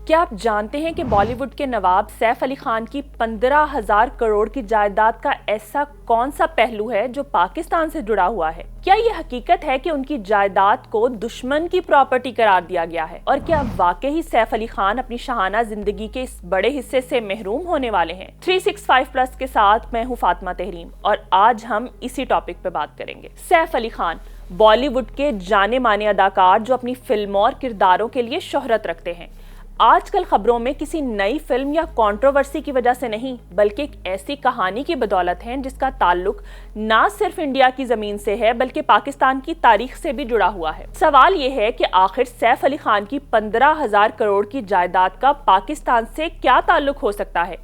کیا آپ جانتے ہیں کہ بالی ووڈ کے نواب سیف علی خان کی 15,000 کروڑ کی جائیداد کا ایسا کون سا پہلو ہے جو پاکستان سے جڑا ہوا ہے؟ کیا یہ حقیقت ہے کہ ان کی جائیداد کو دشمن کی پراپرٹی قرار دیا گیا ہے؟ اور کیا واقعی سیف علی خان اپنی شاہانہ زندگی کے اس بڑے حصے سے محروم ہونے والے ہیں؟ 365 پلس کے ساتھ میں ہوں فاطمہ تحریم اور آج ہم اسی ٹاپک پہ بات کریں گے۔ سیف علی خان بالی ووڈ کے جانے مانے اداکار جو اپنی فلموں اور کرداروں کے لیے شہرت رکھتے ہیں، آج کل خبروں میں کسی نئی فلم یا کنٹروورسی کی وجہ سے نہیں بلکہ ایک ایسی کہانی کی بدولت ہے جس کا تعلق نہ صرف انڈیا کی زمین سے ہے بلکہ پاکستان کی تاریخ سے بھی جڑا ہوا ہے۔ سوال یہ ہے کہ آخر سیف علی خان کی 15,000 کروڑ کی جائیداد کا پاکستان سے کیا تعلق ہو سکتا ہے؟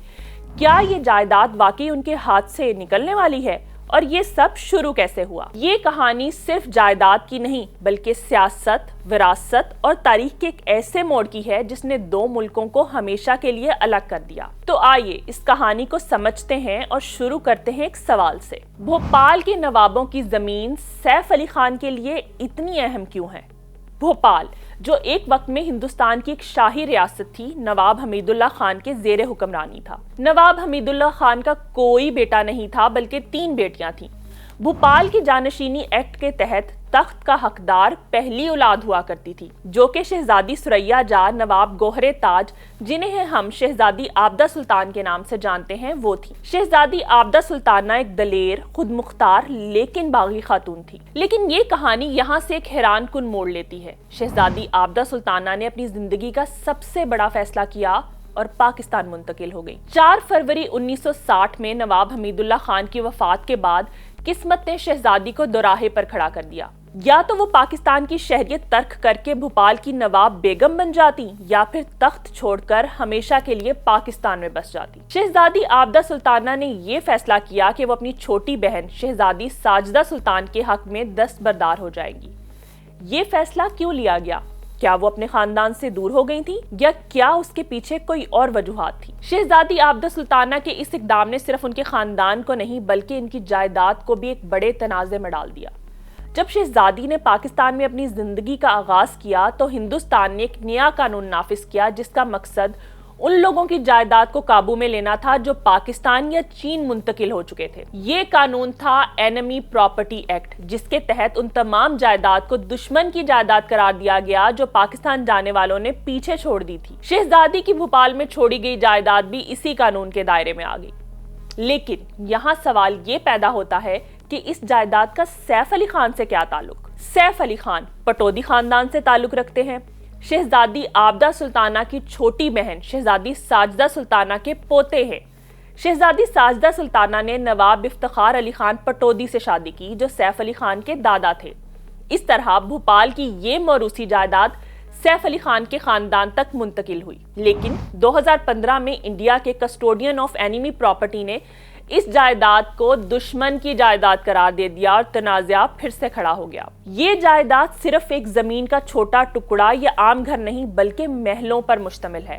کیا یہ جائیداد واقعی ان کے ہاتھ سے نکلنے والی ہے؟ اور یہ سب شروع کیسے ہوا؟ یہ کہانی صرف جائیداد کی نہیں بلکہ سیاست، وراثت اور تاریخ کے ایک ایسے موڑ کی ہے جس نے دو ملکوں کو ہمیشہ کے لیے الگ کر دیا۔ تو آئیے اس کہانی کو سمجھتے ہیں اور شروع کرتے ہیں ایک سوال سے۔ بھوپال کے نوابوں کی زمین سیف علی خان کے لیے اتنی اہم کیوں ہے؟ بھوپال جو ایک وقت میں ہندوستان کی ایک شاہی ریاست تھی، نواب حمید اللہ خان کے زیر حکمرانی تھا۔ نواب حمید اللہ خان کا کوئی بیٹا نہیں تھا بلکہ 3 بیٹیاں تھیں۔ بھوپال کی جانشینی ایکٹ کے تحت تخت کا حقدار پہلی اولاد ہوا کرتی تھی جو کہ شہزادی ثریا جہاں نواب گوہر تاج، جنہیں ہم شہزادی آبدہ سلطان کے نام سے جانتے ہیں، وہ تھی۔ شہزادی آبدہ سلطانہ ایک دلیر، خود مختار لیکن باغی خاتون تھی۔ لیکن یہ کہانی یہاں سے ایک حیران کن موڑ لیتی ہے۔ شہزادی آبدہ سلطانہ نے اپنی زندگی کا سب سے بڑا فیصلہ کیا اور پاکستان منتقل ہو گئی۔ 4 فروری 1960 میں نواب حمید اللہ خان کی وفات کے بعد قسمت نے شہزادی کو دوراہے پر کھڑا کر دیا۔ یا تو وہ پاکستان کی شہریت ترک کر کے بھوپال کی نواب بیگم بن جاتی یا پھر تخت چھوڑ کر ہمیشہ کے لیے پاکستان میں بس جاتی۔ شہزادی آبدہ سلطانہ نے یہ فیصلہ کیا کہ وہ اپنی چھوٹی بہن شہزادی ساجدہ سلطان کے حق میں دستبردار ہو جائے گی۔ یہ فیصلہ کیوں لیا گیا؟ کیا وہ اپنے خاندان سے دور ہو گئی تھی یا کیا اس کے پیچھے کوئی اور وجوہات تھی؟ شہزادی آبدہ سلطانہ کے اس اقدام نے صرف ان کے خاندان کو نہیں بلکہ ان کی جائیداد کو بھی ایک بڑے تنازع میں ڈال دیا۔ جب شہزادی نے پاکستان میں اپنی زندگی کا آغاز کیا تو ہندوستان نے ایک نیا قانون نافذ کیا جس کا مقصد ان لوگوں کی جائیداد کو قابو میں لینا تھا جو پاکستان یا چین منتقل ہو چکے تھے۔ یہ قانون تھا اینمی پراپرٹی ایکٹ، جس کے تحت ان تمام جائیداد کو دشمن کی جائیداد قرار دیا گیا جو پاکستان جانے والوں نے پیچھے چھوڑ دی تھی۔ شہزادی کی بھوپال میں چھوڑی گئی جائیداد بھی اسی قانون کے دائرے میں آ گئی۔ لیکن یہاں سوال یہ پیدا ہوتا ہے کہ اس جائیداد کا سیف علی خان سے کیا تعلق؟ سیف علی خان پٹودی خاندان سے تعلق رکھتے ہیں۔ شہزادی آبدہ سلطانہ کی چھوٹی بہن شہزادی ساجدہ سلطانہ کے پوتے ہیں۔ شہزادی ساجدہ سلطانہ نے نواب افتخار علی خان پٹودی سے شادی کی جو سیف علی خان کے دادا تھے۔ اس طرح بھوپال کی یہ موروثی جائیداد سیف علی خان کے خاندان تک منتقل ہوئی۔ لیکن 2015 میں انڈیا کے کسٹوڈین آف اینیمی پراپرٹی نے اس جائیداد کو دشمن کی جائیداد قرار دے دیا اور تنازع پھر سے کھڑا ہو گیا۔ یہ جائیداد صرف ایک زمین کا چھوٹا ٹکڑا یا عام گھر نہیں بلکہ محلوں پر مشتمل ہے۔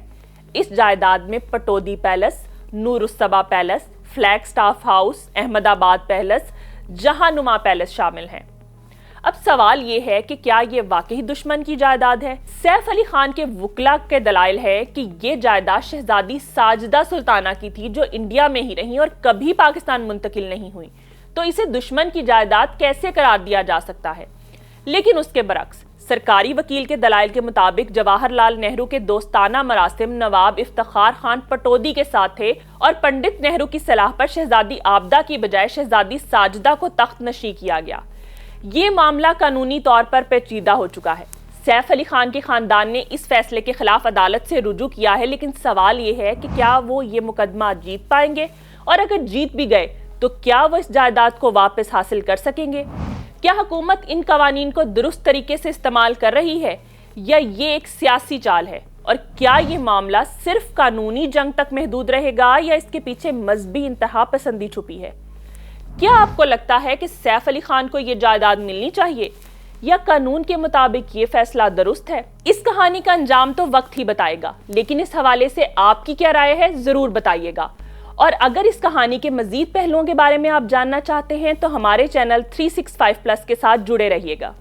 اس جائیداد میں Pataudi palace, Noor us Sabah palace, flag staff house, Ahmedabad palace, جہاں نما پیلس شامل ہیں۔ اب سوال یہ ہے کہ کیا یہ واقعی دشمن کی جائیداد ہے؟ سیف علی خان کے وکلا کے دلائل ہے کہ یہ جائیداد شہزادی ساجدہ سلطانہ کی تھی جو انڈیا میں ہی رہیں اور کبھی پاکستان منتقل نہیں ہوئی، تو اسے دشمن کی جائیداد کیسے قرار دیا جا سکتا ہے؟ لیکن اس کے برعکس سرکاری وکیل کے دلائل کے مطابق جواہر لال نہرو کے دوستانہ مراسم نواب افتخار خان پٹودی کے ساتھ تھے اور پنڈت نہرو کی صلاح پر شہزادی آبدہ کی بجائے شہزادی ساجدہ کو تخت نشیں کیا گیا۔ یہ معاملہ قانونی طور پر پیچیدہ ہو چکا ہے۔ سیف علی خان کے خاندان نے اس فیصلے کے خلاف عدالت سے رجوع کیا ہے، لیکن سوال یہ ہے کہ کیا وہ یہ مقدمہ جیت پائیں گے؟ اور اگر جیت بھی گئے تو کیا وہ اس جائیداد کو واپس حاصل کر سکیں گے؟ کیا حکومت ان قوانین کو درست طریقے سے استعمال کر رہی ہے یا یہ ایک سیاسی چال ہے؟ اور کیا یہ معاملہ صرف قانونی جنگ تک محدود رہے گا یا اس کے پیچھے مذہبی انتہا پسندی چھپی ہے؟ کیا آپ کو لگتا ہے کہ سیف علی خان کو یہ جائیداد ملنی چاہیے یا قانون کے مطابق یہ فیصلہ درست ہے؟ اس کہانی کا انجام تو وقت ہی بتائے گا، لیکن اس حوالے سے آپ کی کیا رائے ہے ضرور بتائیے گا۔ اور اگر اس کہانی کے مزید پہلوؤں کے بارے میں آپ جاننا چاہتے ہیں تو ہمارے چینل 365 پلس کے ساتھ جڑے رہیے گا۔